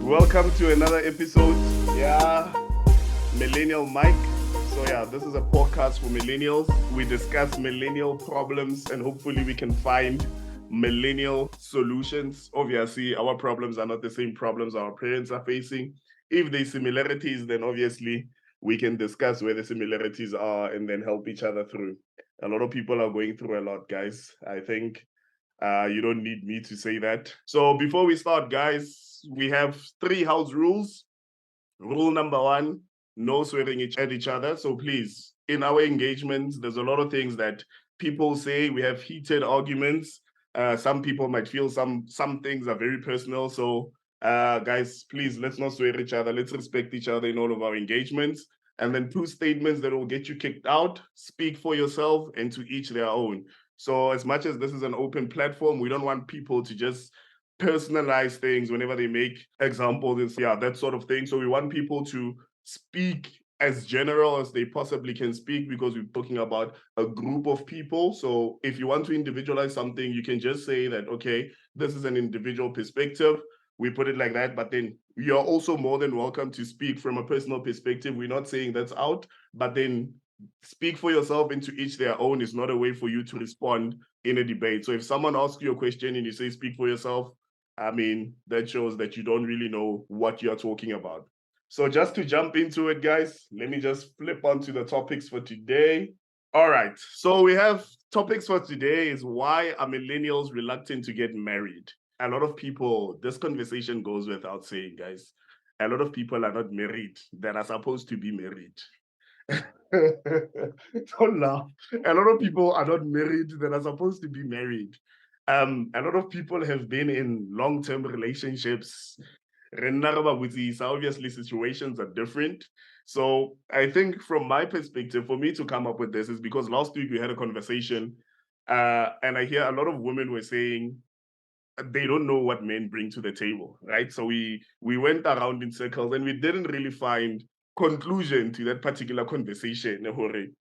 Welcome to another episode. Millennial Mic. So this is a podcast for millennials. We discuss millennial problems and hopefully we can find millennial solutions. Obviously, our problems are not the same problems our parents are facing. If there's similarities, then obviously we can discuss where the similarities are and then help each other through. A lot of people are going through a lot, guys. I think you don't need me to say that. So before we start, guys, we have 3 house rules. Rule number 1, no swearing at each other. So please, in our engagements, there's a lot of things that people say. We have heated arguments. Some people might feel some things are very personal. So guys, please, let's not swear at each other. Let's respect each other in all of our engagements. And then 2 statements that will get you kicked out. Speak for yourself and to each their own. So as much as this is an open platform, we don't want people to just personalize things whenever they make examples, that sort of thing. So we want people to speak as general as they possibly can speak because we're talking about a group of people. So if you want to individualize something, you can just say that, okay, this is an individual perspective. We put it like that, but then you're also more than welcome to speak from a personal perspective. We're not saying that's out, but then speak for yourself and to each their own is not a way for you to respond in a debate. So if someone asks you a question and you say speak for yourself, I mean, that shows that you don't really know what you're talking about. So just to jump into it, guys, let me just flip onto the topics for today. All right. So we have topics for today is why are millennials reluctant to get married? A lot of people, this conversation goes without saying, guys. A lot of people are not married that are supposed to be married. Don't laugh. A lot of people are not married that are supposed to be married. A lot of people have been in long-term relationships. Obviously, situations are different. So I think from my perspective, for me to come up with this is because last week we had a conversation, and I hear a lot of women were saying they don't know what men bring to the table, right? So we went around in circles and we didn't really find conclusion to that particular conversation.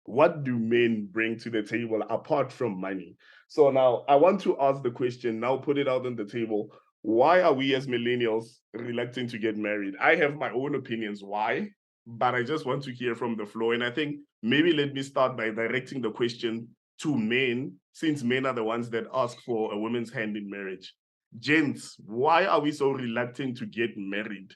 What do men bring to the table apart from money? So now I want to ask the question, now put it out on the table. Why are we as millennials reluctant to get married? I have my own opinions why, but I just want to hear from the floor. And I think maybe let me start by directing the question to men, since men are the ones that ask for a woman's hand in marriage. Gents, why are we so reluctant to get married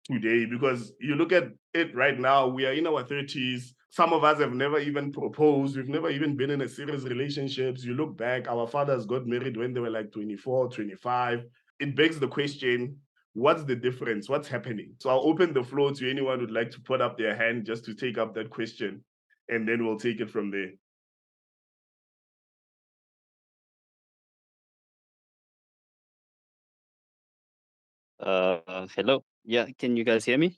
today? Because you look at it right now, we are in our 30s. Some of us have never even proposed. We've never even been in a serious relationships. You look back, our fathers got married when they were like 24, 25. It begs the question, what's the difference? What's happening? So I'll open the floor to anyone who'd like to put up their hand just to take up that question, and then we'll take it from there. Hello. Yeah, can you guys hear me?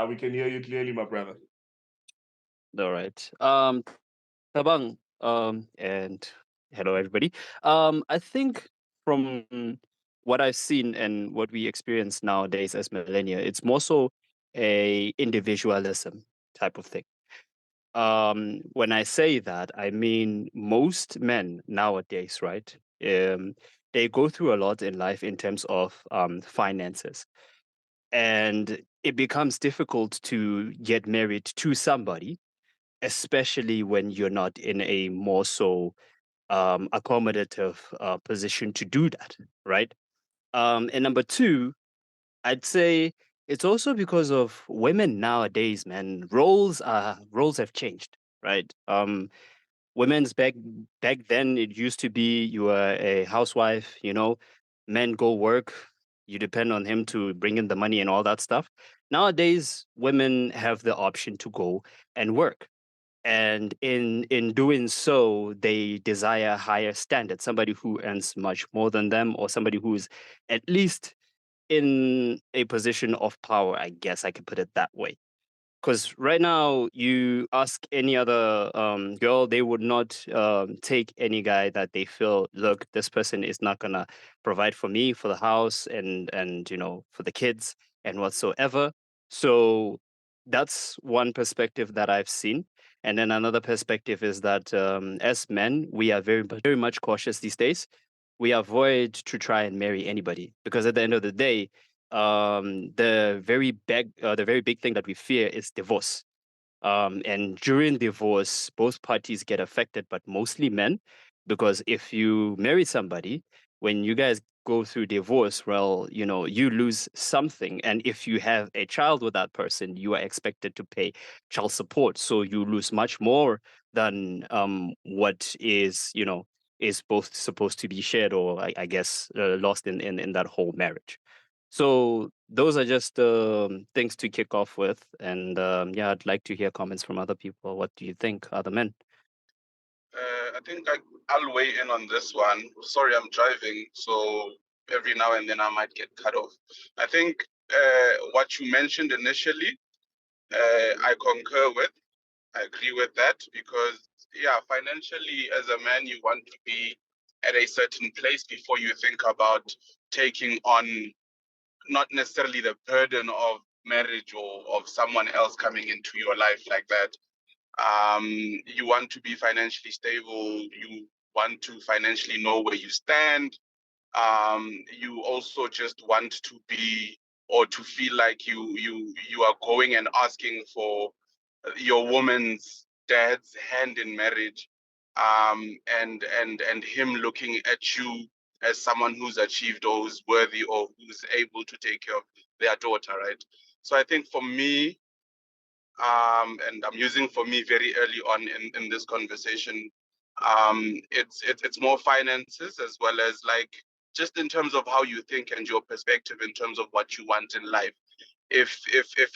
We can hear you clearly, my brother. All right. Tabang, and hello everybody. I think from what I've seen and what we experience nowadays as millennia, it's more so a individualism type of thing. When I say that, I mean most men nowadays, right? They go through a lot in life in terms of finances. And it becomes difficult to get married to somebody, especially when you're not in a more so accommodative position to do that, right? And number two, I'd say it's also because of women nowadays, man. Roles have changed, right? Women's back then it used to be you were a housewife, men go work, you depend on him to bring in the money and all that stuff. Nowadays women have the option to go and work, and in doing so they desire higher standards, somebody who earns much more than them, or somebody who's at least in a position of power, I guess I could put it that way. Because right now, you ask any other girl, they would not take any guy that they feel, look, this person is not gonna provide for me, for the house, and for the kids and whatsoever. So that's one perspective that I've seen. And then another perspective is that as men, we are very much cautious these days. We avoid to try and marry anybody because at the end of the day, the very big thing that we fear is divorce. And during divorce, both parties get affected, but mostly men, because if you marry somebody, when you guys go through divorce, well, you lose something. And if you have a child with that person, you are expected to pay child support. So you lose much more than what is both supposed to be shared or I guess lost in that whole marriage. So those are just things to kick off with, and yeah, I'd like to hear comments from other people. What do you think, other men? I think I'll weigh in on this one. Sorry, I'm driving, so every now and then I might get cut off. I think what you mentioned initially, I concur with. I agree with that because, yeah, financially, as a man, you want to be at a certain place before you think about taking on not necessarily the burden of marriage or of someone else coming into your life like that. You want to be financially stable. You want to financially know where you stand. You also just want to be or to feel like you are going and asking for your woman's dad's hand in marriage, and him looking at you as someone who's achieved or who's worthy or who's able to take care of their daughter, right? So I think for me, and I'm using for me very early on in this conversation, it's more finances as well as like just in terms of how you think and your perspective in terms of what you want in life. If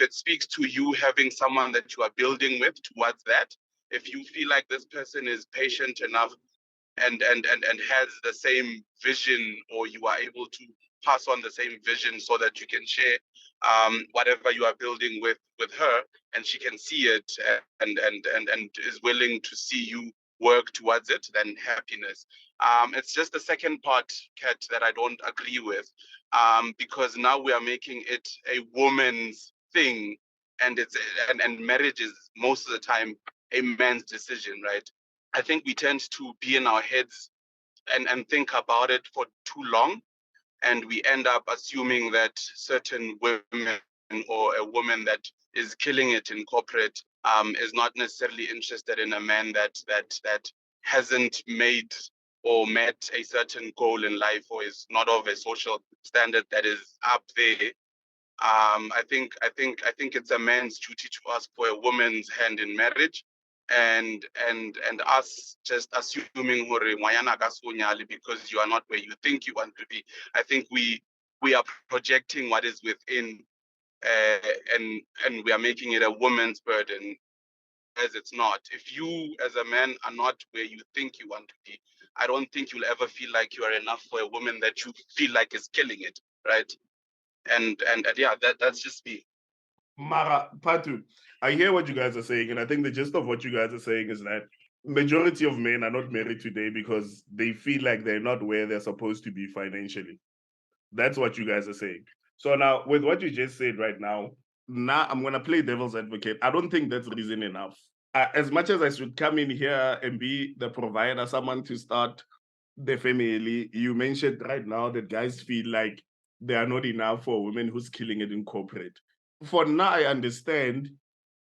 it speaks to you having someone that you are building with towards that, if you feel like this person is patient enough and has the same vision, or you are able to pass on the same vision so that you can share whatever you are building with her, and she can see it and is willing to see you work towards it, then happiness. It's just the second part, Kat, that I don't agree with, because now we are making it a woman's thing, and and marriage is most of the time a man's decision, right? I think we tend to be in our heads and think about it for too long. And we end up assuming that certain women or a woman that is killing it in corporate is not necessarily interested in a man that hasn't made or met a certain goal in life or is not of a social standard that is up there. I think it's a man's duty to ask for a woman's hand in marriage, and us just assuming hore ngwanyana ka so nyale because you are not where you think you want to be. I think we are projecting what is within, and we are making it a woman's burden as it's not. If you as a man are not where you think you want to be, I don't think you'll ever feel like you are enough for a woman that you feel like is killing it, right? And yeah, that's just me. Mara, Patu, I hear what you guys are saying, and I think the gist of what you guys are saying is that majority of men are not married today because they feel like they're not where they're supposed to be financially. That's what you guys are saying. So now, with what you just said right now I'm gonna play devil's advocate. I don't think that's reason enough. As much as I should come in here and be the provider, someone to start the family, you mentioned right now that guys feel like they are not enough for a woman who's killing it in corporate. For now, I understand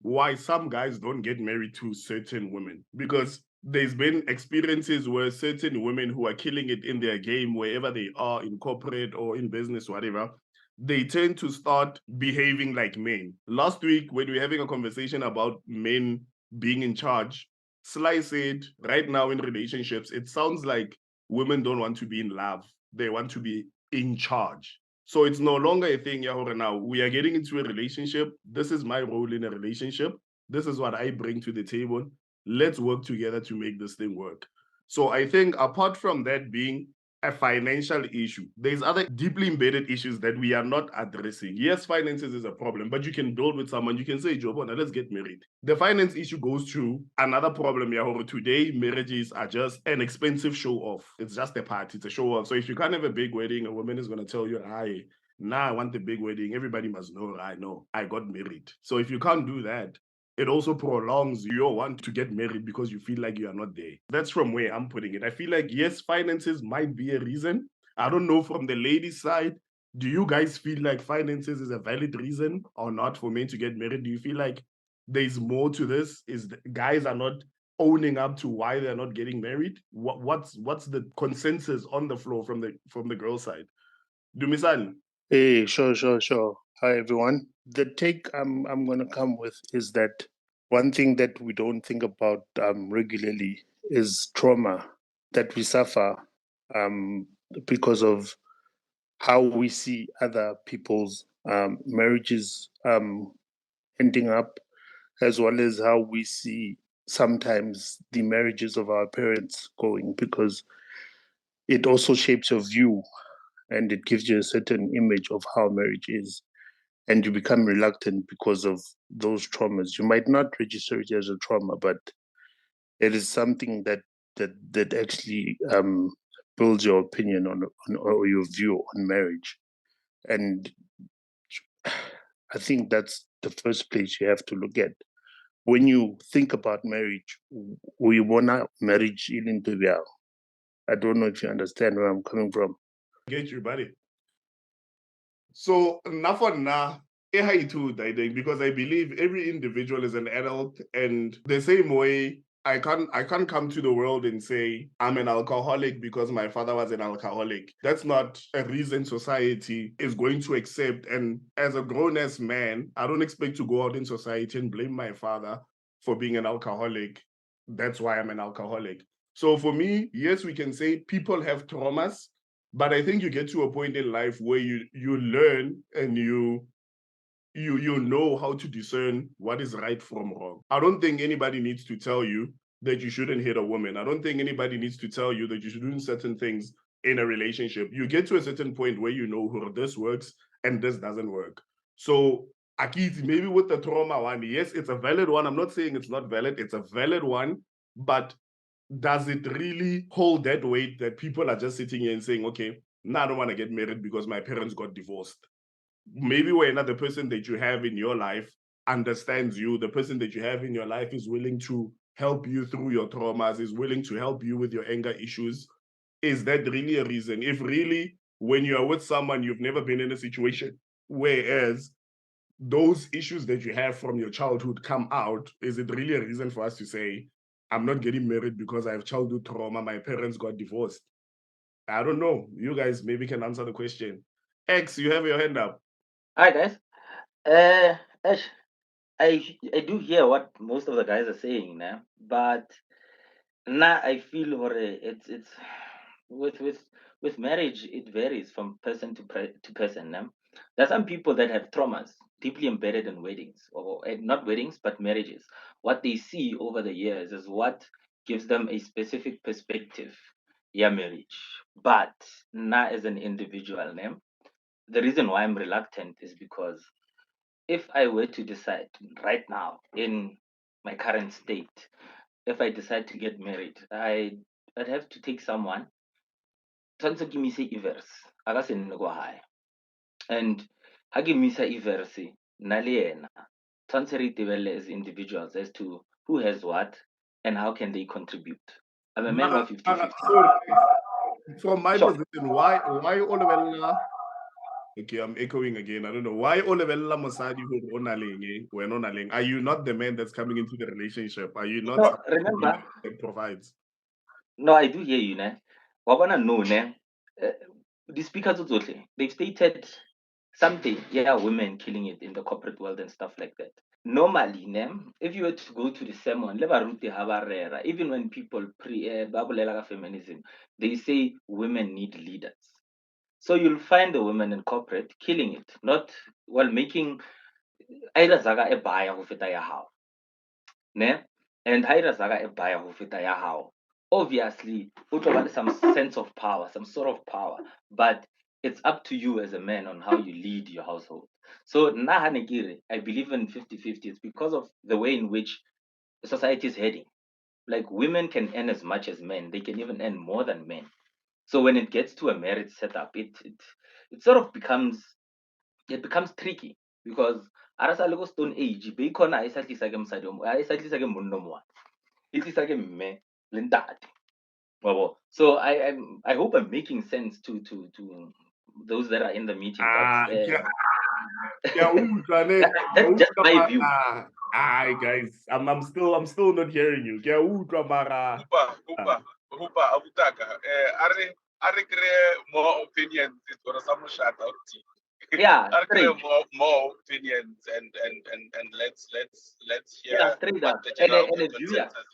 why some guys don't get married to certain women, because there's been experiences where certain women who are killing it in their game, wherever they are in corporate or in business, whatever, they tend to start behaving like men. Last week, when we were having a conversation about men being in charge, Sly said, right now in relationships, it sounds like women don't want to be in love. They want to be in charge. So it's no longer a thing, Yahora. Now we are getting into a relationship. This is my role in a relationship. This is what I bring to the table. Let's work together to make this thing work. So I think apart from that being a financial issue, there's other deeply embedded issues that we are not addressing. Yes, finances is a problem, but you can build with someone. You can say, Jobona, let's get married. The finance issue goes to another problem, Yahoro. Today, marriages are just an expensive show off. It's just a party, it's a show off. So if you can't have a big wedding, a woman is going to tell you, hi, now I want the big wedding. Everybody must know, I know, I got married. So if you can't do that, it also prolongs your want to get married because you feel like you are not there. That's from where I'm putting it. I feel like, yes, finances might be a reason. I don't know from the ladies' side. Do you guys feel like finances is a valid reason or not for men to get married? Do you feel like there's more to this? Is guys are not owning up to why they're not getting married? What's the consensus on the floor from the girl side? Dumisan. Hey, sure. Hi, everyone. The take I'm gonna come with is that one thing that we don't think about regularly is trauma that we suffer because of how we see other people's marriages ending up, as well as how we see sometimes the marriages of our parents going, because it also shapes your view and it gives you a certain image of how marriage is. And you become reluctant because of those traumas. You might not register it as a trauma, but it is something that actually builds your opinion on or your view on marriage. And I think that's the first place you have to look at. When you think about marriage, we want marriage in Tibia. I don't know if you understand where I'm coming from. Get you, buddy. So now for now, because I believe every individual is an adult, and the same way I can't come to the world and say I'm an alcoholic because my father was an alcoholic. That's not a reason society is going to accept. And as a grown-ass man, I don't expect to go out in society and blame my father for being an alcoholic. That's why I'm an alcoholic. So for me, yes, we can say people have traumas, but I think you get to a point in life where you learn and you know how to discern what is right from wrong. I don't think anybody needs to tell you that you shouldn't hit a woman. I don't think anybody needs to tell you that you should do certain things in a relationship. You get to a certain point where you know this works and this doesn't work. So Akiti, maybe with the trauma one, yes, it's a valid one. I'm not saying it's not valid. It's a valid one, but does it really hold that weight that people are just sitting here and saying, okay, now I don't want to get married because my parents got divorced? Maybe when the person that you have in your life understands you, the person that you have in your life is willing to help you through your traumas, is willing to help you with your anger issues. Is that really a reason? If really, when you are with someone, you've never been in a situation, whereas those issues that you have from your childhood come out, is it really a reason for us to say, I'm not getting married because I have childhood trauma, my parents got divorced? I don't know. You guys maybe can answer the question. X, you have your hand up. Hi guys. Ash, I do hear what most of the guys are saying now, but now I feel it's with marriage it varies from person to person. Now. There are some people that have traumas deeply embedded in weddings, or not weddings but marriages. What they see over the years is what gives them a specific perspective. Yeah, marriage. But now as an individual, now, the reason why I'm reluctant is because if I were to decide right now in my current state, if I decide to get married, I'd have to take someone. Tshwanetse ke mo ise Iverse, a ka se nne kwa hae. And ha ke mo isa Iverse, nna le yena, tshwanetse re itebelle as individuals as to who has what and how can they contribute. I'm a man of 50-50. Sorry, from my Sure. position, why Olabella? Okay, I'm echoing again. I don't know why Olabella Mosadi who Onaleng, we're not Onaleng. Are you not the man that's coming into the relationship? Are you not No, remember, that provides? no, I do hear you, ne? Wa bona no, ne? The speakers tsohle, they've stated something. Yeah, women killing it in the corporate world and stuff like that. Normally, ne, if you were to go to the sermon, le baruti ha ba rera, even when people ba bolela ka feminism, they say women need leaders. So you'll find the women in corporate killing it, not making either zaga e baya ho feta ya hao. Ne? And ha ira zaga e baya ho feta ya hao. Obviously, o tlo ba le some sense of power, some sort of power, but it's up to you as a man on how you lead your household. So nna ha ne ke re, I believe in 50-50. It's because of the way in which society is heading. Like women can earn as much as men, they can even earn more than men. So when it gets to a marriage setup, it sort of becomes tricky because arasa le go stone age be khona a isa tlisa ke mosadi o mo a isa tlisa ke monna mo e tlisa ke mme le ntate. So I hope I'm making sense to those that are in the meeting. That's just my view. Guys, I'm still not hearing you. Upa, abutaka. Are more opinions. It's gonna some shout out. Yeah, Are straight. more opinions and let's hear Straight what up. the general And a view, consensus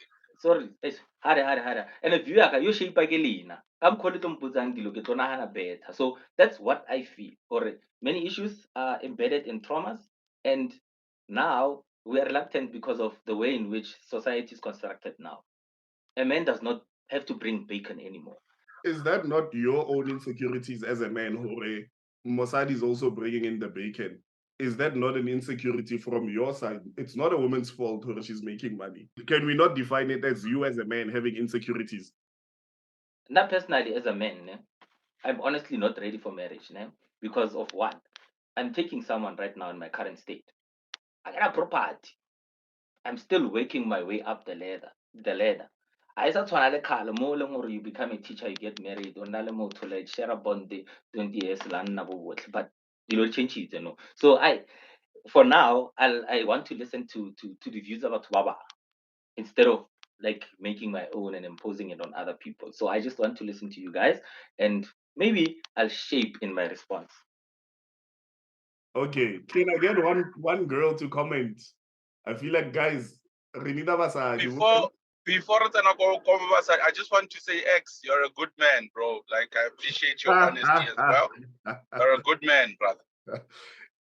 is. sorry, hara. And a view, you shape again. I'm calling them Puzangilo, get on a better. So that's what I feel. Or many issues are embedded in traumas, and now we are reluctant because of the way in which society is constructed now. A man does not have to bring bacon anymore. Is that not your own insecurities as a man, Hore? Mossad is also bringing in the bacon. Is that not an insecurity from your side? It's not a woman's fault when she's making money. Can we not define it as you as a man having insecurities? Not personally, as a man, I'm honestly not ready for marriage, because of one. I'm taking someone right now in my current state. I got a property. I'm still working my way up the ladder. I sa tshwana le kgale mo leng gore you become a teacher, you get married, o na le motho like share a bond 20 years la nna bo botlhe, but change it, So for now, I want to listen to the views of Baba instead of like making my own and imposing it on other people. So I just want to listen to you guys, and maybe I'll shape in my response. Okay, can I get one girl to comment? I feel like guys, Renita Basadi. Before I just want to say, X, you're a good man, bro. Like, I appreciate your honesty as well. You're a good man, brother.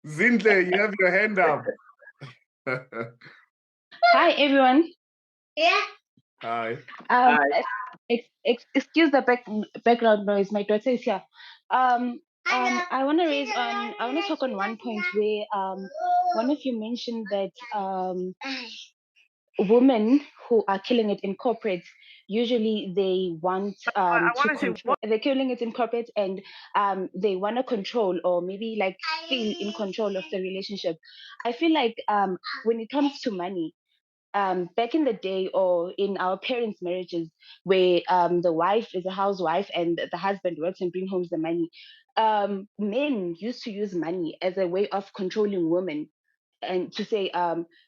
Zintle, you have your hand up. Hi, everyone. Yeah. Hi. Hi. Excuse the background noise. My daughter is here. I want to talk on one point where one of you mentioned that women who are killing it in corporate, usually they want to control. They're killing it in corporate, and they want to control, or maybe like feel in control of the relationship. I feel like when it comes to money, back in the day or in our parents' marriages, where the wife is a housewife and the husband works and brings home the money, men used to use money as a way of controlling women, and to say,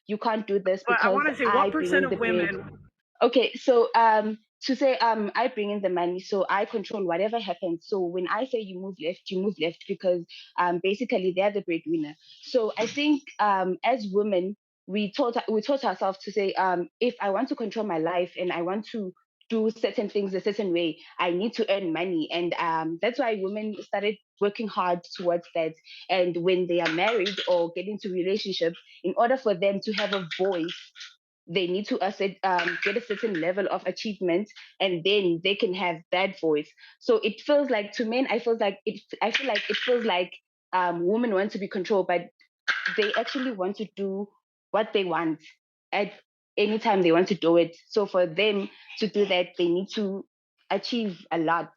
you can't do this because I want to say, what percent of women? Bread. Okay, so to say, I bring in the money, so I control whatever happens. So when I say you move left because basically they're the breadwinner. So I think as women, we taught ourselves to say, if I want to control my life and I want to do certain things a certain way, I need to earn money, and that's why women started working hard towards that. And when they are married or get into relationships, in order for them to have a voice, they need to get a certain level of achievement, and then they can have that voice. So it feels like, to men, I feel like it feels like women want to be controlled, but they actually want to do what they want at any time they want to do it. So for them to do that, they need to achieve a lot.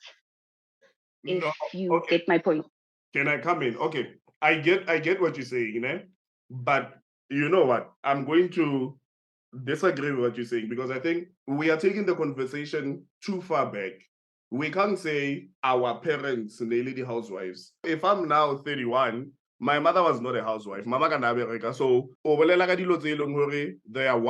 If you get my point. Can I come in? Okay, I get what you're saying, but you know what? I'm going to disagree with what you're saying, because I think we are taking the conversation too far back. We can't say our parents, mainly the housewives. If I'm now 31, my mother was not a housewife. Mama can America. So they are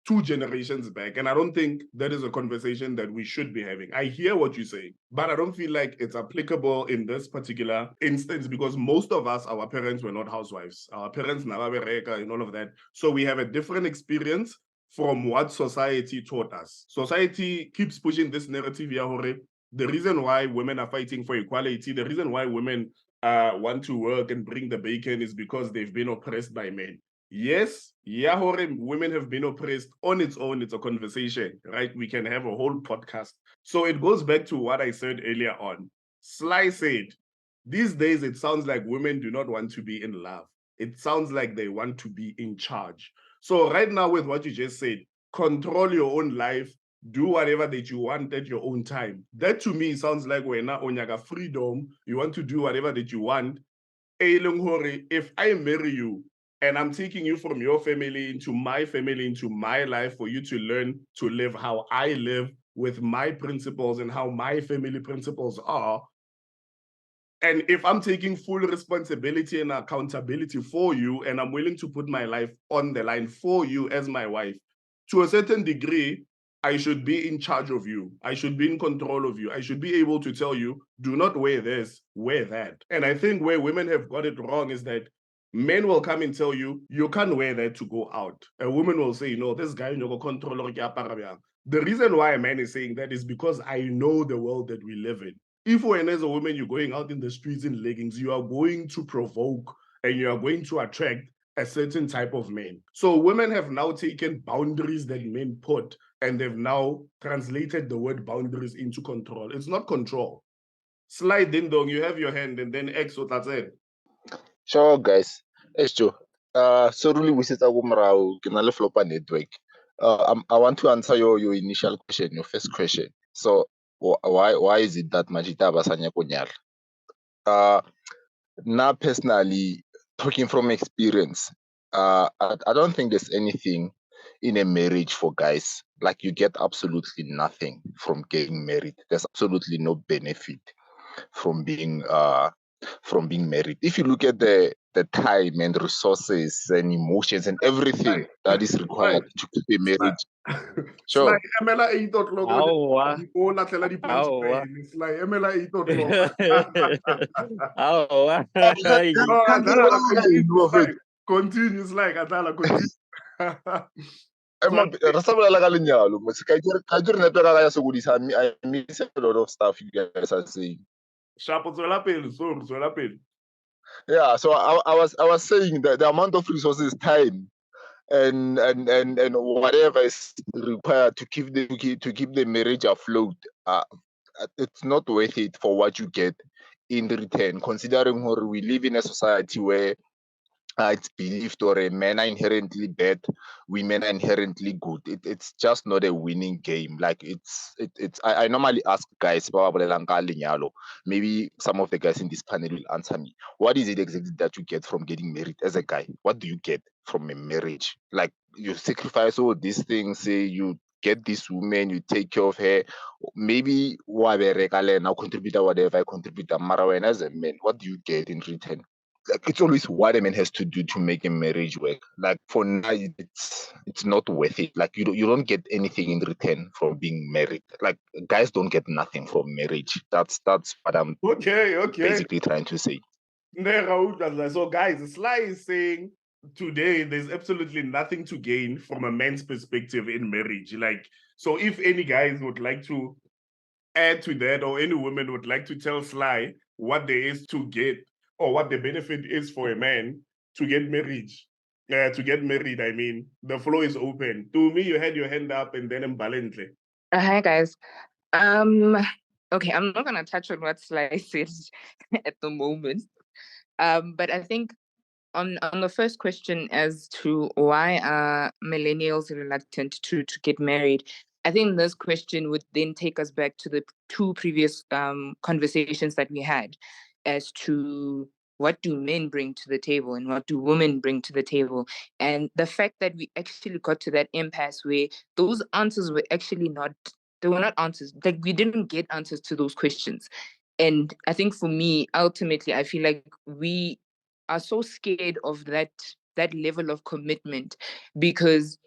2 generations back. And I don't think that is a conversation that we should be having. I hear what you're saying, but I don't feel like it's applicable in this particular instance, because most of us, our parents were not housewives. Our parents America and all of that. So we have a different experience from what society taught us. Society keeps pushing this narrative, the reason why women are fighting for equality, the reason why women want to work and bring the bacon is because they've been oppressed by men. Yes, women have been oppressed on its own. It's a conversation, right? We can have a whole podcast. So it goes back to what I said earlier on. Sly said, these days it sounds like women do not want to be in love. It sounds like they want to be in charge. So right now, with what you just said, control your own life, do whatever that you want at your own time. That to me sounds like we're not on your freedom. You want to do whatever that you want. If I marry you and I'm taking you from your family into my life for you to learn to live how I live with my principles and how my family principles are, And if I'm taking full responsibility and accountability for you, and I'm willing to put my life on the line for you as my wife, to a certain degree, I should be in charge of you. I should be in control of you. I should be able to tell you, do not wear this, wear that. And I think where women have got it wrong is that men will come and tell you, you can't wear that to go out. A woman will say, no, this guy, no control. The reason why a man is saying that is because I know the world that we live in. If when as a woman you're going out in the streets in leggings, you are going to provoke and you are going to attract a certain type of man. So women have now taken boundaries that men put and they've now translated the word boundaries into control. It's not control. Slide in dong, you have your hand and then X what that's it. Sure, guys. It's true. So really we sit ago can I flop a network. I want to answer your initial question, your first question. So why is it that Majita Basanya Konyal? Now personally, talking from experience, I don't think there's anything in a marriage for guys. Like you get absolutely nothing from getting married. There's absolutely no benefit from being married. If you look at the time and resources and emotions and everything that is required to keep a marriage. Sure. Like Emela 8 o'clock. Oh, la tela di punchline. It's like Emela 8 o'clock. Continue. It's like Adala, continue. I miss a lot of stuff you guys are saying. Yeah, so I was saying that the amount of resources, time, and whatever is required to keep the marriage afloat, it's not worth it for what you get in return. Considering we live in a society where it's believed or men are inherently bad, women are inherently good. It's just not a winning game. Like I normally ask guys, maybe some of the guys in this panel will answer me. What is it exactly that you get from getting married as a guy? What do you get from a marriage? Like you sacrifice all these things, say you get this woman, you take care of her. Maybe now contribute whatever I contribute. And as a man, what do you get in return? Like it's always what a man has to do to make a marriage work. Like for now, it's not worth it. Like you don't get anything in return from being married. Like guys don't get nothing from marriage. That's what I'm basically trying to say. So guys, Sly is saying today there's absolutely nothing to gain from a man's perspective in marriage. Like, so if any guys would like to add to that, or any woman would like to tell Sly what there is to get, or what the benefit is for a man to get married. I mean, the floor is open. To me, you had your hand up and then Mbalendle. Hi guys. Okay, I'm not gonna touch on what Sly said at the moment. But I think on the first question as to why are millennials reluctant to get married, I think this question would then take us back to the two previous conversations that we had as to what do men bring to the table and what do women bring to the table. And the fact that we actually got to that impasse where those answers were actually they were not answers. Like we didn't get answers to those questions. And I think for me, ultimately, I feel like we are so scared of that level of commitment because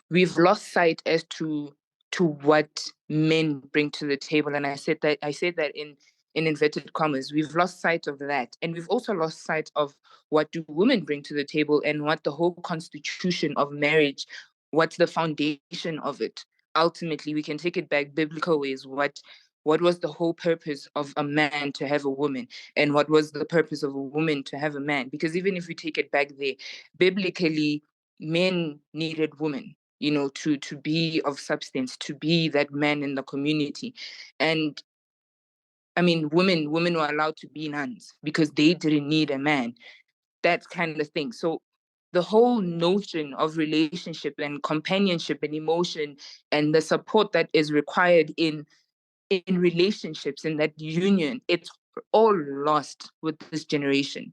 we've lost sight as to what men bring to the table. And I said that in inverted commas. We've lost sight of that. And we've also lost sight of what do women bring to the table and what the whole constitution of marriage, what's the foundation of it. Ultimately, we can take it back biblical ways. What was the whole purpose of a man to have a woman? And what was the purpose of a woman to have a man? Because even if we take it back there, biblically, men needed women, to be of substance, to be that man in the community. And I mean, women were allowed to be nuns because they didn't need a man, that kind of thing. So the whole notion of relationship and companionship and emotion and the support that is required in relationships, in that union, it's all lost with this generation.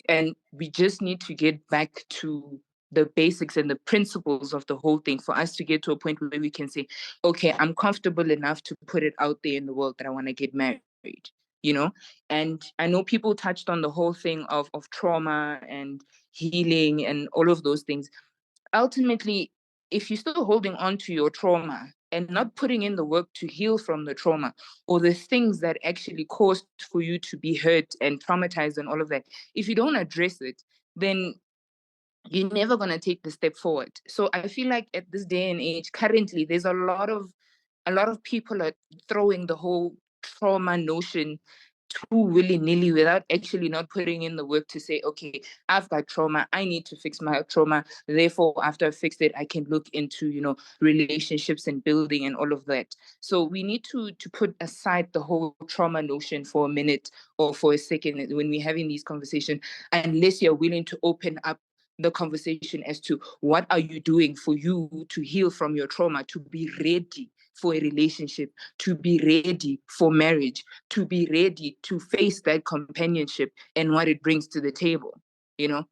And we just need to get back to the basics and the principles of the whole thing for us to get to a point where we can say, okay, I'm comfortable enough to put it out there in the world that I want to get married. you know. And I know people touched on the whole thing of trauma and healing and all of those things. Ultimately, if you're still holding on to your trauma and not putting in the work to heal from the trauma or the things that actually caused for you to be hurt and traumatized and all of that, if you don't address it, then you're never going to take the step forward. So I feel like at this day and age, currently, there's a lot of people are throwing the whole trauma notion too willy-nilly without actually not putting in the work to say, okay, I've got trauma, I need to fix my trauma, therefore after I fixed it I can look into, you know, relationships and building and all of that. So we need to put aside the whole trauma notion for a minute or for a second when we're having these conversations, unless you're willing to open up the conversation as to what are you doing for you to heal from your trauma, to be ready for a relationship, to be ready for marriage, to be ready to face that companionship and what it brings to the table, you know.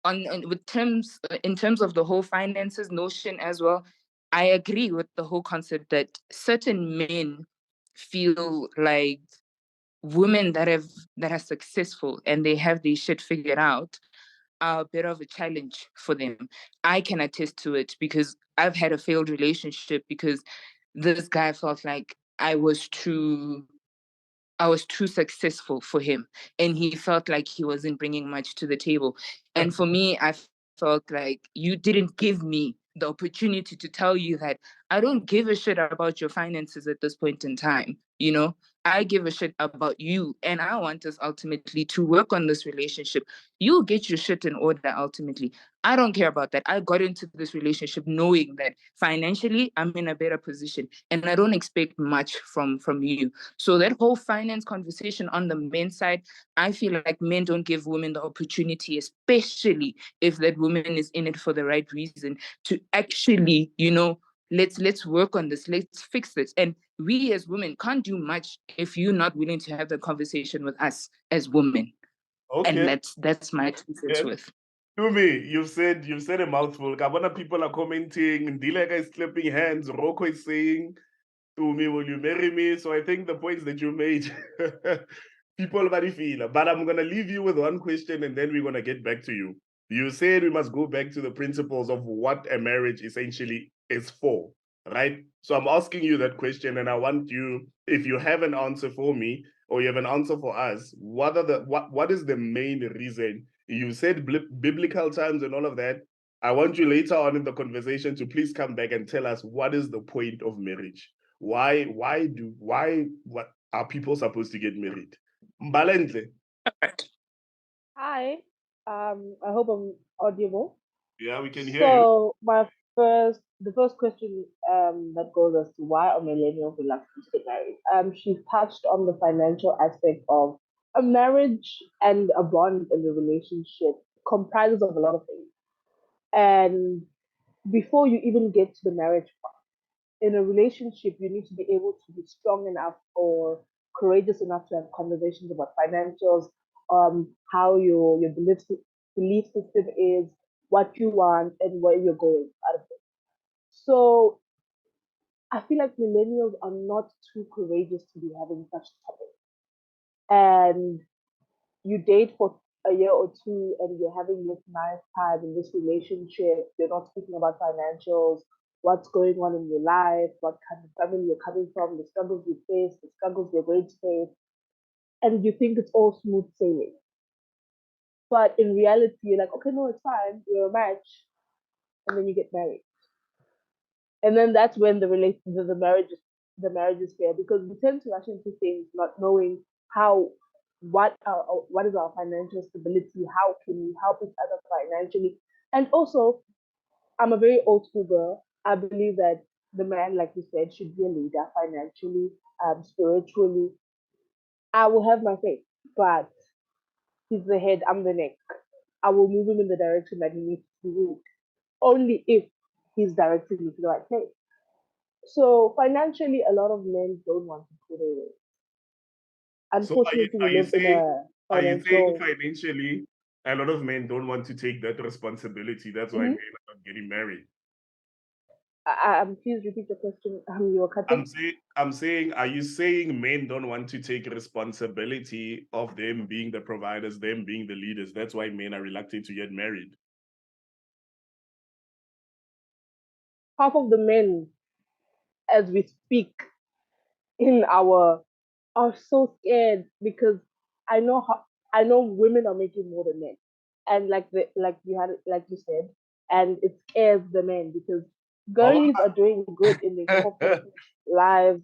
In terms of the whole finances notion as well, I agree with the whole concept that certain men feel like women that are successful and they have their shit figured out are a bit of a challenge for them. I can attest to it because I've had a failed relationship because this guy felt like I was too successful for him, and he felt like he wasn't bringing much to the table. And for me, I felt like you didn't give me the opportunity to tell you that I don't give a shit about your finances at this point in time. You know, I give a shit about you, and I want us ultimately to work on this relationship. You'll get your shit in order ultimately. I don't care about that. I got into this relationship knowing that financially I'm in a better position and I don't expect much from you. So that whole finance conversation on the men's side, I feel like men don't give women the opportunity, especially if that woman is in it for the right reason, to actually, you know, let's work on this, let's fix this. And we as women can't do much if you're not willing to have the conversation with us as women. Okay. And that's my 2 cents worth. To me, you've said a mouthful. Kabana people are commenting. Ndileka is clapping hands. Roko is saying, to me, will you marry me? So I think the points that you made, people very feel. But I'm gonna leave you with one question, and then we're gonna get back to you. You said we must go back to the principles of what a marriage essentially is for, right? So I'm asking you that question, and I want you, if you have an answer for me or you have an answer for us, what is the main reason? You said biblical times and all of that. I want you later on in the conversation to please come back and tell us what is the point of marriage. Why what are people supposed to get married? Mbalenhle. Hi. I hope I'm audible. Yeah, we can hear you. So the first question that goes as to why are millennials reluctant to get married? She touched on the financial aspect of a marriage, and a bond in a relationship comprises of a lot of things. And before you even get to the marriage part, in a relationship, you need to be able to be strong enough or courageous enough to have conversations about financials, how your belief system is, what you want, and where you're going out of it. So I feel like millennials are not too courageous to be having such topics. And you date for a year or two and you're having this nice time in this relationship. You're not speaking about financials, what's going on in your life, what kind of family you're coming from, the struggles you face, the struggles you're going to face, and you think it's all smooth sailing. But in reality, you're like, okay, no, it's fine. We're a match, and then you get married, and then that's when the marriages fail, because we tend to rush into things not knowing how what is our financial stability, how can we help each other financially. And also, I'm a very old school girl. I believe that the man, like you said, should be a leader financially, spiritually. I will have my faith, but he's the head, I'm the neck. I will move him in the direction that he needs to move, only if he's directing me to the right place. So financially, a lot of men don't want to put away. So Unfortunately, we live in a are you saying financial. financially a lot of men don't want to take that responsibility? That's why Mhm. men are not getting married. Please repeat the question. You were cutting. I'm saying, are you saying men don't want to take responsibility of them being the providers, them being the leaders? That's why men are reluctant to get married. Half of the men, as we speak, in our are so scared because I know women are making more than men, and like you said, and it scares the men because girlies are doing good in their corporate lives.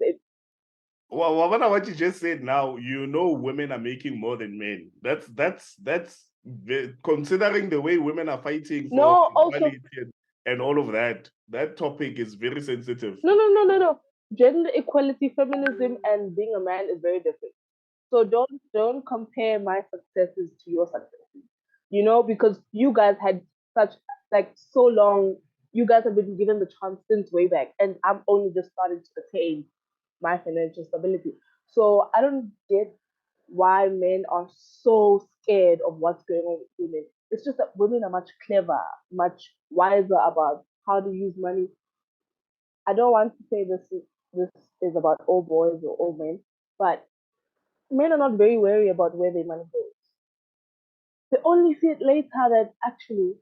Well, what you just said now, you know, women are making more than men. Considering the way women are fighting for No, also equality and all of that. That topic is very sensitive. no. Gender equality, feminism, and being a man is very different. So don't compare my successes to your successes. You know, because you guys had such like so long. You guys have been given the chance since way back, and I'm only just starting to attain my financial stability. So I don't get why men are so scared of what's going on with women. It's just that women are much clever, much wiser about how to use money. I don't want to say this is about all boys or all men, but men are not very wary about where their money goes. They only see it later that actually,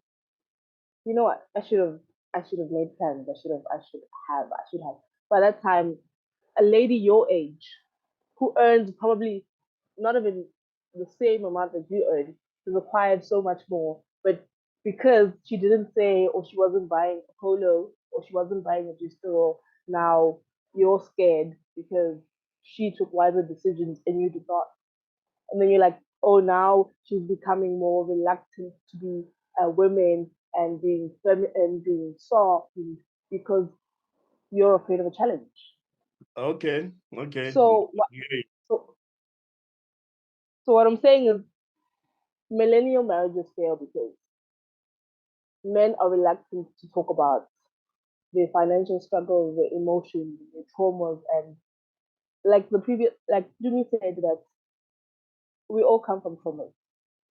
you know what, I should have made plans. I should have. By that time, a lady your age who earns probably not even the same amount that you earn is required so much more. But because she didn't say, or she wasn't buying a polo, or she wasn't buying a G-Store, now you're scared because she took wiser decisions and you did not. And then you're like, oh, now she's becoming more reluctant to be a woman and being and being soft because you're afraid of a challenge. Okay. So so, so what I'm saying is millennial marriages fail because men are reluctant to talk about their financial struggles, their emotions, their traumas, and like Jimmy said that we all come from traumas.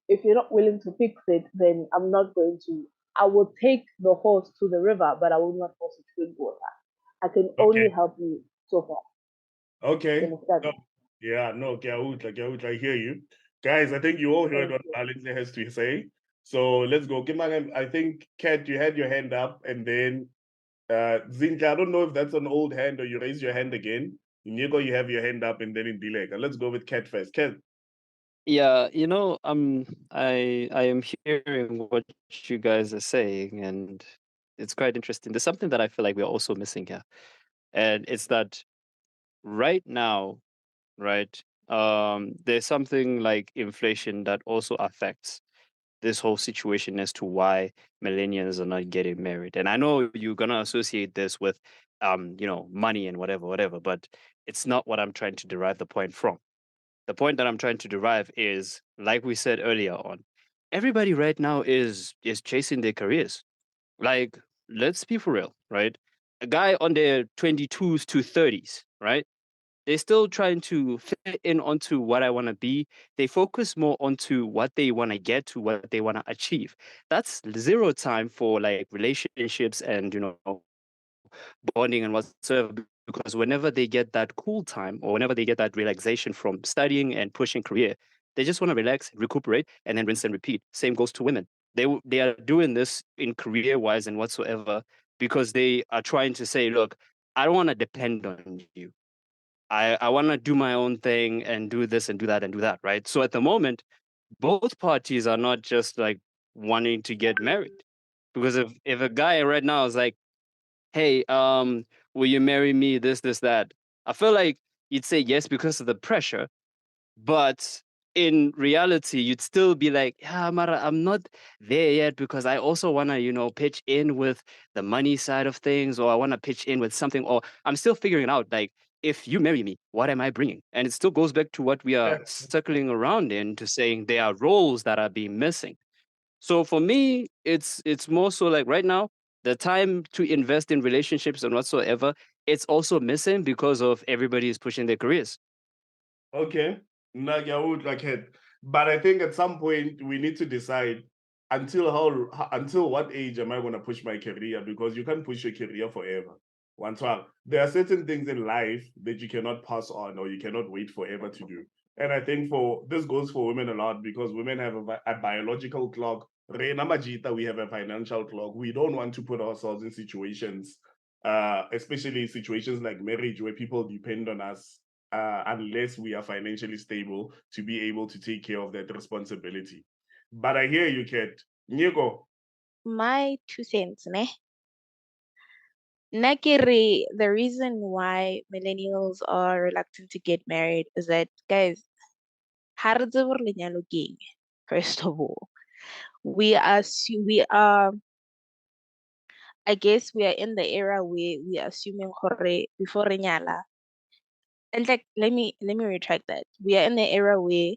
If you're not willing to fix it, then I'm not going to. I will take the horse to the river, but I will not force it to drink water. I can only help you so far. Okay. You understand? No. Yeah, no, Kiaut, I hear you. Guys, I think you all heard what Thank you. Valencia has to say. So let's go. I think, Kat, you had your hand up, and then Zinja, I don't know if that's an old hand or you raise your hand again. Inigo, you have your hand up, and then in Dilega. Let's go with Kat first. Kat. Yeah, I am hearing what you guys are saying, and it's quite interesting. There's something that I feel like we're also missing here, and it's that right now, right? There's something like inflation that also affects this whole situation as to why millennials are not getting married. And I know you're gonna associate this with, money and whatever, but it's not what I'm trying to derive the point from. The point that I'm trying to derive is, like we said earlier on, everybody right now is chasing their careers. Like, let's be for real, right? A guy on their 22s to 30s, right? They're still trying to fit in onto what I want to be. They focus more onto what they want to get to, what they want to achieve. That's zero time for like relationships and bonding and whatsoever. Because whenever they get that cool time or whenever they get that relaxation from studying and pushing career, they just want to relax, recuperate, and then rinse and repeat. Same goes to women. They are doing this in career wise and whatsoever because they are trying to say, look, I don't want to depend on you. I want to do my own thing and do this and do that and do that, right? So at the moment, both parties are not just like wanting to get married. Because if a guy right now is like, hey, will you marry me? This, that. I feel like you'd say yes because of the pressure, but in reality, you'd still be like, yeah, Mara, I'm not there yet because I also want to, pitch in with the money side of things, or I want to pitch in with something, or I'm still figuring it out. Like, if you marry me, what am I bringing? And it still goes back to what we are circling around into saying there are roles that are being missing. So for me, it's more so like right now, the time to invest in relationships and whatsoever, it's also missing because of everybody is pushing their careers. Okay. But I think at some point we need to decide until what age am I going to push my career, because you can't push your career forever. There are certain things in life that you cannot pass on or you cannot wait forever to do. And I think this goes for women a lot because women have a biological clock. Re namajita, we have a financial clock. We don't want to put ourselves in situations, especially situations like marriage where people depend on us unless we are financially stable to be able to take care of that responsibility. But I hear you, Kat. Nyego. My 2 cents, ne? Nakiri, the reason why millennials are reluctant to get married is that, guys, hardzabur lenyalo king. First of all, we are, I guess we are in the era where we are assuming hore before renyala. In fact, let me retract that. We are in the era where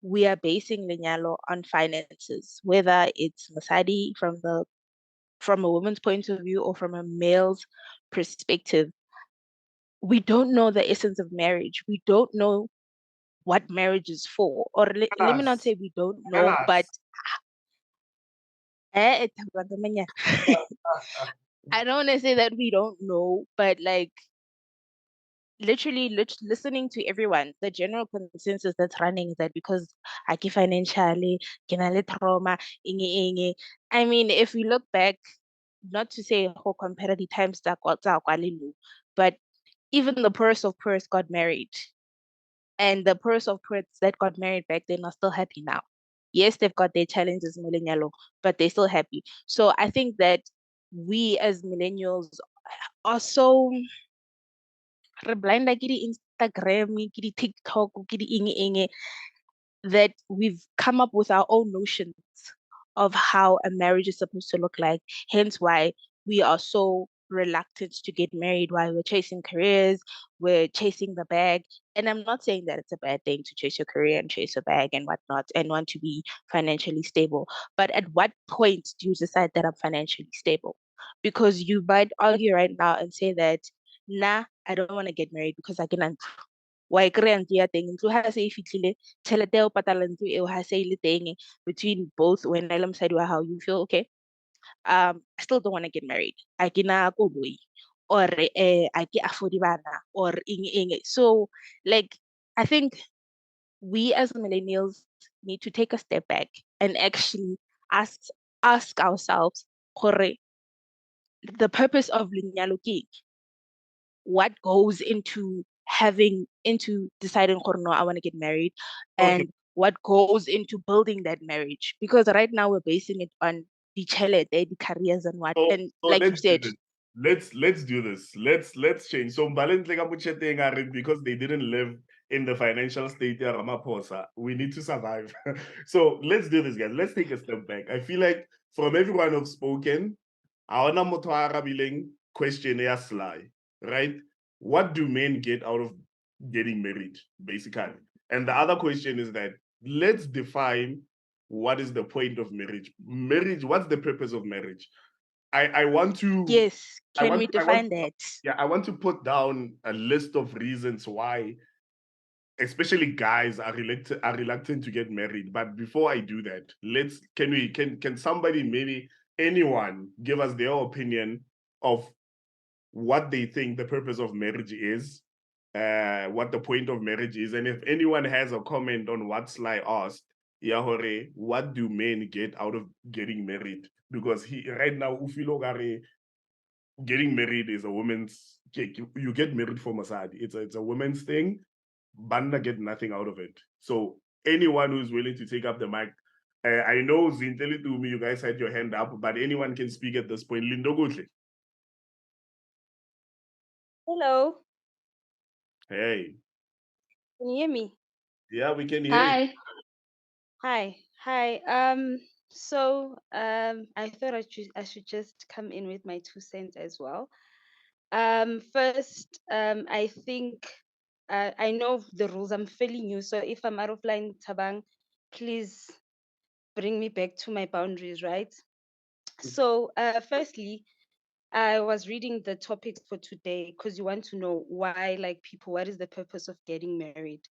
we are basing lenyalo on finances, whether it's masadi from a woman's point of view or from a male's perspective. We don't know the essence of marriage. We don't know what marriage is for. Or let me not say we don't know, but I don't want to say that we don't know, but like literally listening to everyone, the general consensus that's running is that because aki financially, kinale trauma, inge. I mean, if we look back, not to say how compared the times that got but even the Purse of Perth got married. And the Purse of Perth that got married back then are still happy now. Yes, they've got their challenges, millennial, but they're still happy. So I think that we as millennials are so blind like Instagram, TikTok, that we've come up with our own notions of how a marriage is supposed to look like. Hence why we are so reluctant to get married while we're chasing careers, we're chasing the bag. And I'm not saying that it's a bad thing to chase your career and chase a bag and whatnot and want to be financially stable. But at what point do you decide that I'm financially stable? Because you might argue right now and say that, nah, I don't want to get married because I can wa e kry-a ntlo ya teng ntlo ha se e fitlhile tšhelete ya go patala ntlo eo ha se e le teng between both wena le mosadi wa gago you feel okay. I still don't want to get married. A ke na koloi or a ke afford bana or eng. So like I think we as millennials need to take a step back and actually ask ourselves gore the purpose of lenyalo ke eng? What goes into deciding no, I want to get married Okay. and what goes into building that marriage, because right now we're basing it on the the careers and what, and So like you let's do said, this. Let's do this. Let's change. So because they didn't live in the financial state ya Ramaphosa, we need to survive. So let's do this, guys. Let's take a step back. I feel like from everyone who've spoken, our motho a arabileng question ya sly, right? What do men get out of getting married, basically? And the other question is that let's define what is the point of marriage. What's the purpose of marriage? I want to yes, I can want we I want define that? yeah, I want to put down a list of reasons why especially guys are reluctant to get married. But before I do that, can somebody, maybe anyone, give us their opinion of what they think the purpose of marriage is, what the point of marriage is, and if anyone has a comment on what Sly asked, Yahore, what do men get out of getting married? Because he right now, Ufilogare, getting married is a woman's cake. You get married for Masadi. It's a woman's thing. Banda get nothing out of it. So anyone who's willing to take up the mic, I know Zinteli to me, you guys had your hand up, but anyone can speak at this point. Lindo Gutle. Hello, Hey. can you hear me? Yeah, we can hear you. Hi. Hi. I thought I should just come in with my 2 cents as well. First, I think I know the rules. I'm fairly new, so if I'm out of line, Tabang, please bring me back to my boundaries, right? So, firstly, I was reading the topics for today because you want to know why, like people, what is the purpose of getting married?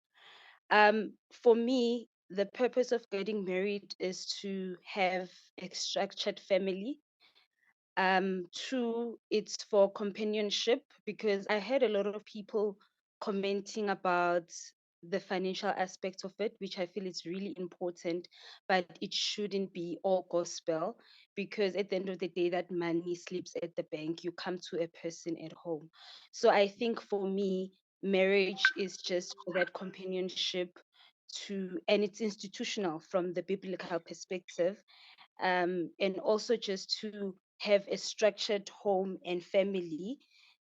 For me, the purpose of getting married is to have a structured family. Two, it's for companionship because I heard a lot of people commenting about the financial aspect of it, which I feel is really important, but it shouldn't be all gospel because at the end of the day, that money sleeps at the bank. You come to a person at home. So I think for me, marriage is just for that companionship and it's institutional from the biblical perspective, and also just to have a structured home and family.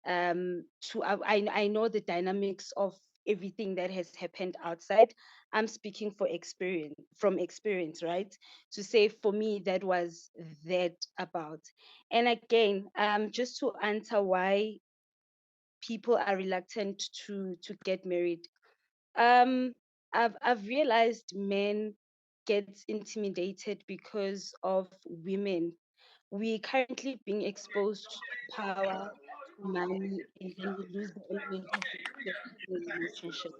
I know the dynamics of everything that has happened outside. I'm speaking from experience, right? To say for me that was that about. And again, just to answer why people are reluctant to get married. Um, I've realized men get intimidated because of women. We currently being exposed to power, to money, and then we lose the element of respect in the relationship.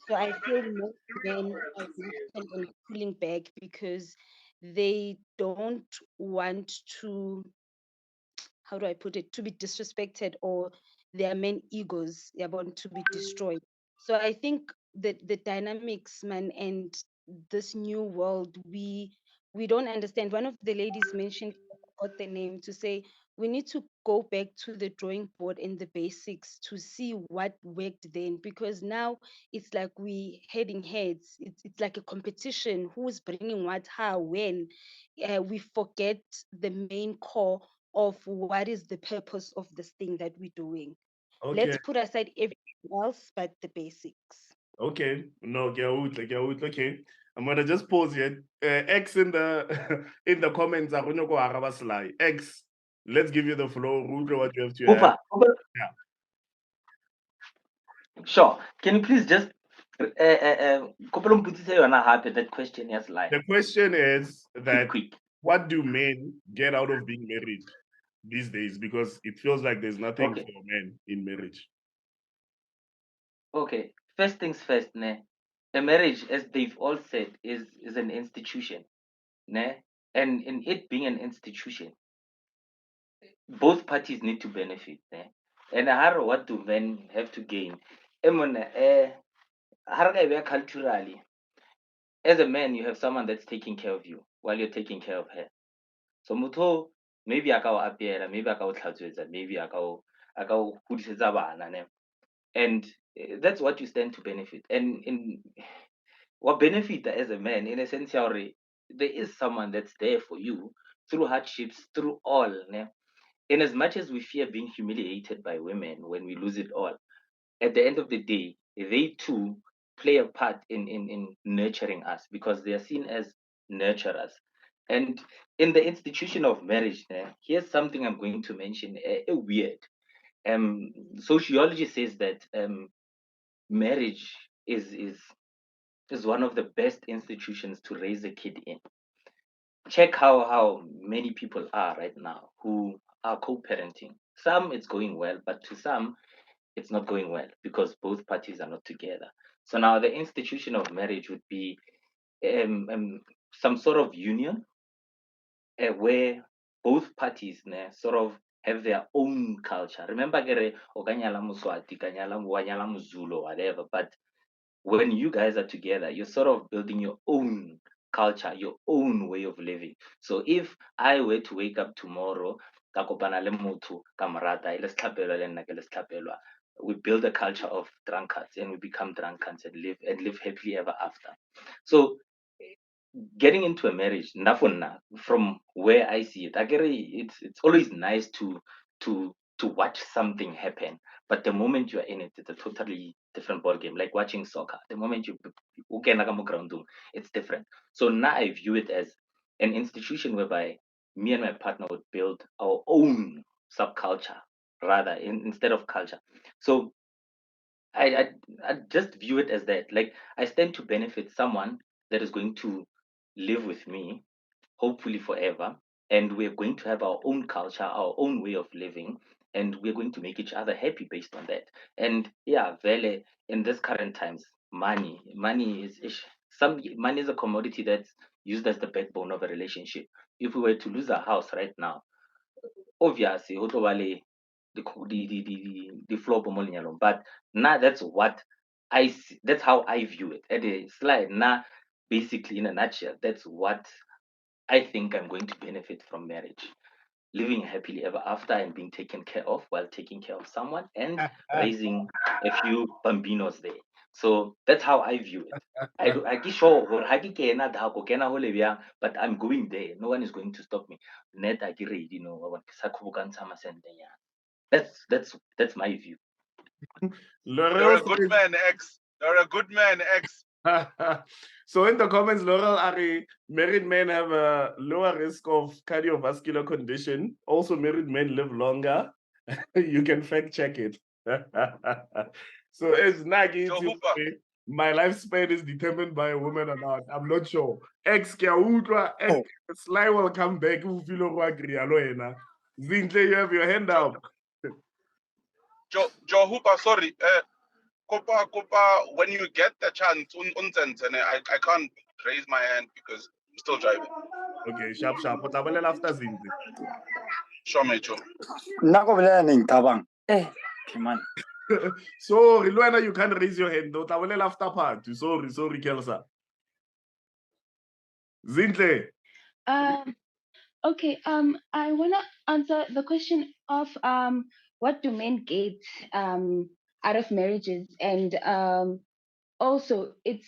So I feel most men are reluctant and pulling back because they don't want to, how do I put it, to be disrespected or their main egos are about to be destroyed. So I think that the dynamics, man, and this new world, we don't understand. One of the ladies mentioned, I forgot the name, to say we need to go back to the drawing board and the basics to see what worked then, because now it's like we heading heads. It's like a competition. Who's bringing what, how, when? We forget the main core of what is the purpose of this thing that we're doing. Okay. Let's put aside everything else but the basics. Okay. No, okay. I'm gonna just pause here. X in the in the comments. X. Let's give you the floor. Rudra, what you have to add. Ufa, Yeah. sure. Can you please just kopelo mputsise yona hape that question yes like The question is that quick. what do men get out of being married these days? Because it feels like there's nothing Okay. for men in marriage. Okay. First things first, ne. A marriage, as they've all said, is an institution. Ne? And in it being an institution, both parties need to benefit. Ne? And how what do men have to gain? Culturally, as a man, you have someone that's taking care of you while you're taking care of her. So mutho maybe aka o apeela, maybe aka o tlhatswetsa, maybe aka o hodisetsa bana, ne? And that's what you stand to benefit. And in what benefit as a man, in a sense, there is someone that's there for you through hardships, through all. Ne? In as much as we fear being humiliated by women when we lose it all, at the end of the day, they too play a part in nurturing us because they are seen as nurturers. And in the institution of marriage, here's something I'm going to mention, weird. Sociology says that marriage is one of the best institutions to raise a kid in. Check how many people are right now who are co-parenting. Some it's going well, but to some it's not going well because both parties are not together. So now the institution of marriage would be some sort of union where both parties sort of have their own culture. Remember, kere, o ka nyala Moswati, ka nyala wa nyala Mozulu, whatever, but when you guys are together, you're sort of building your own culture, your own way of living. So if I were to wake up tomorrow, ka kopana le motho, ka mo rata, le setlhapelwa le nna ke le setlhapelwa, we build a culture of drunkards and we become drunkards and live happily ever after. So getting into a marriage, nafuna, from where I see it, it's always nice to watch something happen. But the moment you are in it, it's a totally different ball game. Like watching soccer. The moment you it's different. So now I view it as an institution whereby me and my partner would build our own subculture rather instead of culture. So I just view it as that. Like I stand to benefit someone that is going to live with me, hopefully forever, and we're going to have our own culture, our own way of living, and we're going to make each other happy based on that. And yeah, Vele, in this current times, money is some money is a commodity that's used as the backbone of a relationship. If we were to lose our house right now, obviously ho tlo ba le the flow mo lenyalong, but now that's what I see, that's how I view it. At the slide now, basically in a nutshell, that's what I think I'm going to benefit from marriage. Living happily ever after and being taken care of while taking care of someone and raising a few bambinos there. So that's how I view it. I ke sure hore ha ke kena da go kena ho le bjang, but I'm going there. No one is going to stop me. Net a ke ready no wa ke sa kgobokantsha masentenyana. That's my view. You're a good man, X. You're a good man, X. So in the comments, Laurel Ari, married men have a lower risk of cardiovascular condition. Also, married men live longer. You can fact check it. So it's Nagi. My lifespan is determined by a woman or not. I'm not sure. X Sly will come back. Zintle, you have your hand up. Joe Hooper, sorry. Kopa, when you get the chance, I can't raise my hand because I'm still driving. Okay, sharp. But I will after Zintle. Sure, Mecho. Nako bolela tabang. Man. Sorry, Luana, you can't raise your hand. Don't I will after part. Sorry, Kelsa. Zintle. Okay. I wanna answer the question of what do men get out of marriages, and also it's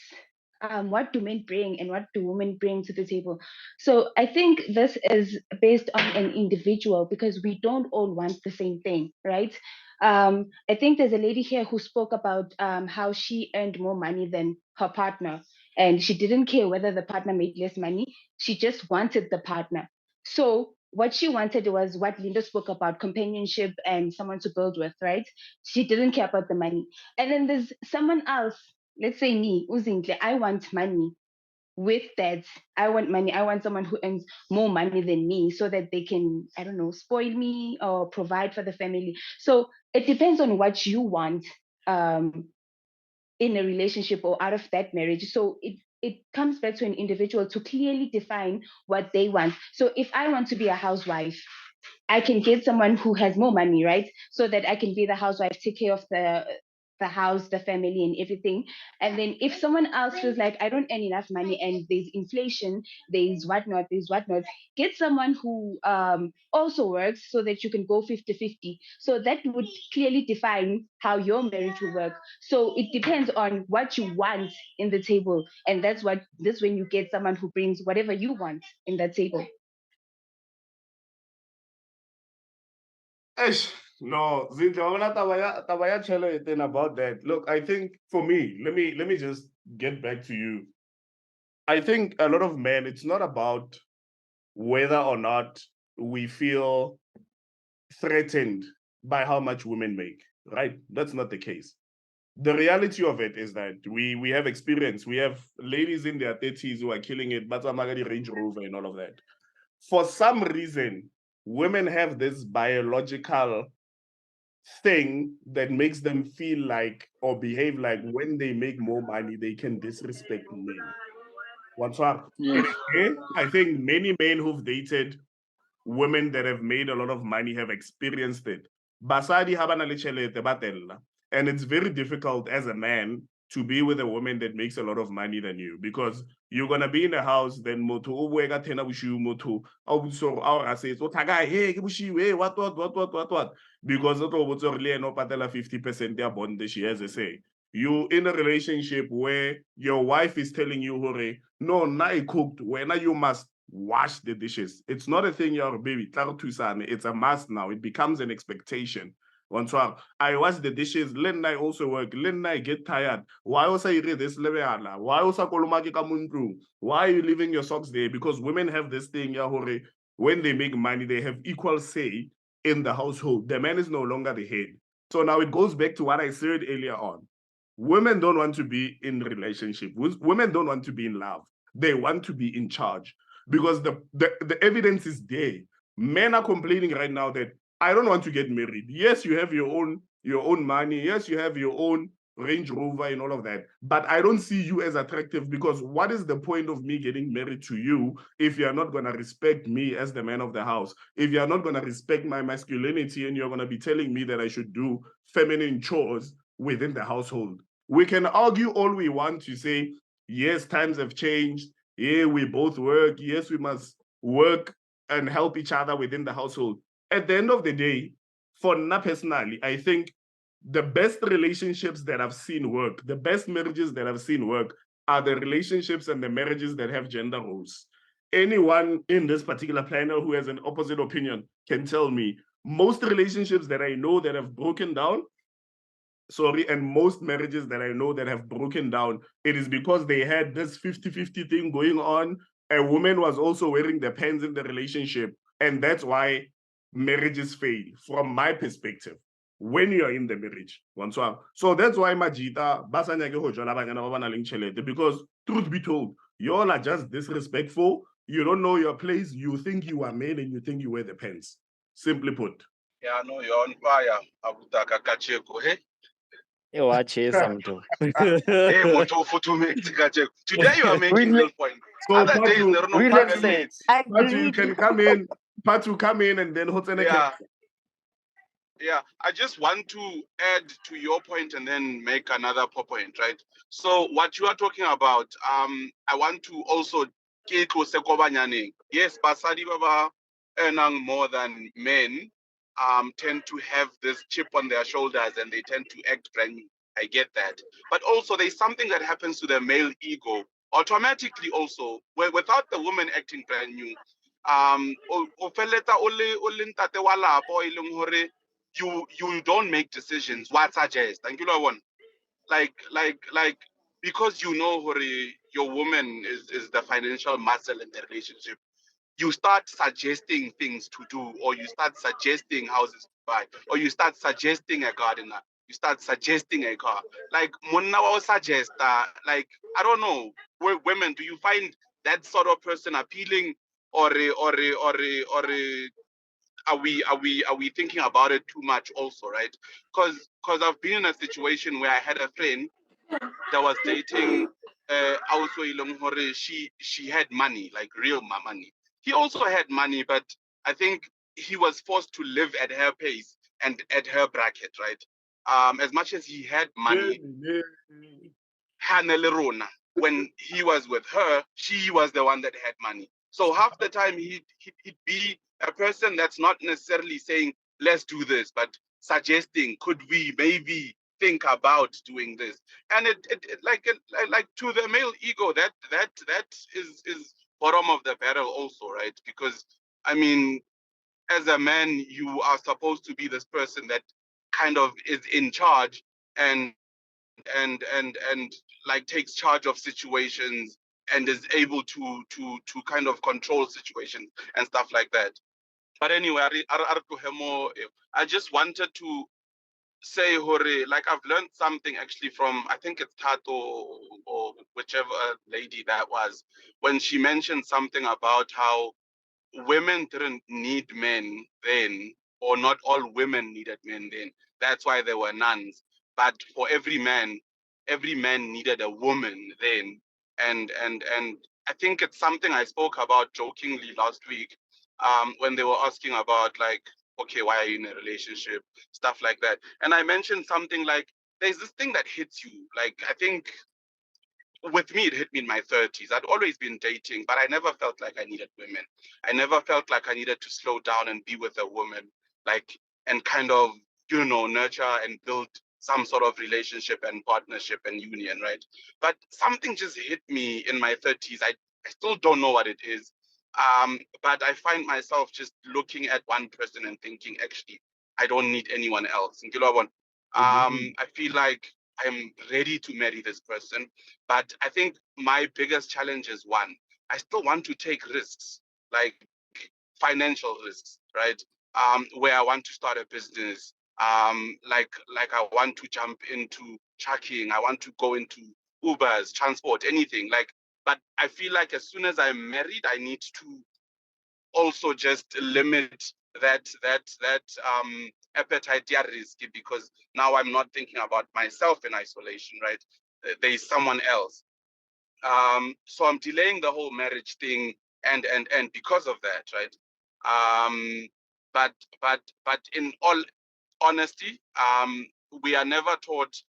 what do men bring and what do women bring to the table. So I think this is based on an individual because we don't all want the same thing, right? I think there's a lady here who spoke about how she earned more money than her partner, and she didn't care whether the partner made less money. She just wanted the partner. So what she wanted was what Linda spoke about, companionship and someone to build with, right? She didn't care about the money. And then there's someone else, let's say me, Uzintle, I want money. With that, I want money. I want someone who earns more money than me so that they can, I don't know, spoil me or provide for the family. So it depends on what you want in a relationship or out of that marriage. So it comes back to an individual to clearly define what they want. So if I want to be a housewife, I can get someone who has more money, right? So that I can be the housewife, take care of the house, the family, and everything. And then if someone else feels like I don't earn enough money and there's inflation, there's whatnot, get someone who also works so that you can go 50-50. So that would clearly define how your marriage will work. So it depends on what you want in the table. And that's when you get someone who brings whatever you want in that table. No, Zintle, tabaya chelo about that. Look, I think for me, let me just get back to you. I think a lot of men, it's not about whether or not we feel threatened by how much women make, right? That's not the case. The reality of it is that we have experience. We have ladies in their 30s who are killing it, but Magadi Range Rover and all of that. For some reason, women have this biological thing that makes them feel like or behave like when they make more money, they can disrespect men. What's up? Yes. I think many men who've dated women that have made a lot of money have experienced it. Basadi habana le tjhelete ba tella. And it's very difficult as a man to be with a woman that makes a lot of money than you because you're gonna be in a house, then moto uwega tena bushiu moto so our says what hey bushi what because it was really no patela 50% their bond that she has a say. You in a relationship where your wife is telling you, hore, no, I cooked, when you must wash the dishes. It's not a thing you're baby. It's a must now. It becomes an expectation. I wash the dishes, Len I also work, Len I get tired. Why also you read this level? Why also kolomaki kamuntu? Why are you leaving your socks there? Because women have this thing, Yahore, when they make money, they have equal say in the household. The man is no longer the head. So now it goes back to what I said earlier on. Women don't want to be in relationship. Women don't want to be in love. They want to be in charge because the evidence is there. Men are complaining right now that I don't want to get married. Yes, you have your own money. Yes, you have your own Range Rover and all of that. But I don't see you as attractive, because what is the point of me getting married to you if you're not going to respect me as the man of the house? If you're not going to respect my masculinity and you're going to be telling me that I should do feminine chores within the household. We can argue all we want to say, yes, times have changed. Yeah, we both work. Yes, we must work and help each other within the household. At the end of the day, for me personally, I think the best relationships that I've seen work, the best marriages that I've seen work, are the relationships and the marriages that have gender roles. Anyone in this particular panel who has an opposite opinion can tell me most relationships that I know that have broken down, and most marriages that I know that have broken down, it is because they had this 50-50 thing going on. A woman was also wearing the pants in the relationship, and that's why marriages fail, from my perspective, when you're in the marriage. So that's why Majita, because truth be told, you all are just disrespectful. You don't know your place. You think you are men and you think you wear the pants. Simply put. Yeah, no, you're on fire. Abutaka Kacheko, hey? Watch some too. Hey, Moto today you are making real point. So Other days, Patu, there are no Patu, you can come in. Patu, come in, and then Hotene Yeah. Yeah, I just want to add to your point and then make another point, right? So what you are talking about, I want to also yes, basadi baba earning more than men tend to have this chip on their shoulders and they tend to act brand new. I get that. But also there's something that happens to the male ego automatically also, where without the woman acting brand new, o feleta o le ntate wa lapo e leng hore you don't make decisions. What suggest? Thank you, Lord. Like because you know hore, your woman is the financial muscle in the relationship. You start suggesting things to do, or you start suggesting houses to buy, or you start suggesting a gardener, you start suggesting a car. Like Monna will suggest like I don't know, women, do you find that sort of person appealing, or are we thinking about it too much also, right? Because I've been in a situation where I had a friend that was dating also she had money, like real money. He also had money, but I think he was forced to live at her pace and at her bracket, right? As much as he had money, when he was with her, she was the one that had money. So half the time he'd be a person that's not necessarily saying, let's do this, but suggesting, could we maybe think about doing this? And it like to the male ego, that is bottom of the barrel also, right? Because I mean, as a man, you are supposed to be this person that kind of is in charge and like takes charge of situations and is able to kind of control situations and stuff like that. But anyway, I just wanted to say hore, like I've learned something actually from, I think it's Tato or whichever lady that was, when she mentioned something about how women didn't need men then, or not all women needed men then. That's why there were nuns. But for every man needed a woman then. And I think it's something I spoke about jokingly last week, when they were asking about like, okay, why are you in a relationship? Stuff like that. And I mentioned something like, there's this thing that hits you. Like, I think with me, it hit me in my 30s. I'd always been dating, but I never felt like I needed women. I never felt like I needed to slow down and be with a woman, like, and kind of, nurture and build some sort of relationship and partnership and union, right? But something just hit me in my 30s. I still don't know what it is. But I find myself just looking at one person and thinking, actually, I don't need anyone else. I feel like I'm ready to marry this person. But I think my biggest challenge is one, I still want to take risks, like financial risks, right? Where I want to start a business, like I want to jump into trucking, I want to go into Ubers, transport, anything. But I feel like as soon as I'm married, I need to also just limit appetite risky, because now I'm not thinking about myself in isolation, right? There is someone else. So I'm delaying the whole marriage thing, and because of that, right? But in all honesty, we are never taught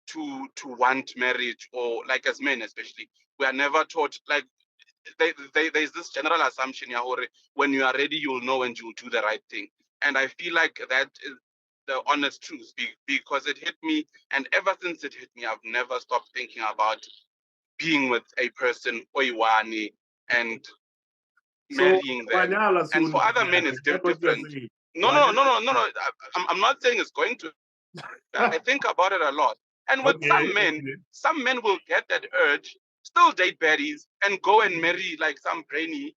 to want marriage, or like as men especially, we are never taught, like there's this general assumption, when you are ready, you'll know and you'll do the right thing. And I feel like that is the honest truth, because it hit me, and ever since it hit me, I've never stopped thinking about being with a person, oiwani, and marrying them. And for other men, it's different. No. I'm not saying it's going to. I think about it a lot. And with some men will get that urge, still date baddies, and go and marry like some brainy,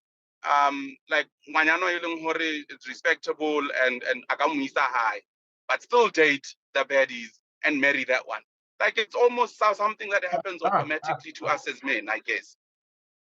like Manyano Elung Hore is respectable and Agamuisa high, but still date the baddies and marry that one. Like it's almost something that happens automatically to us as men, I guess.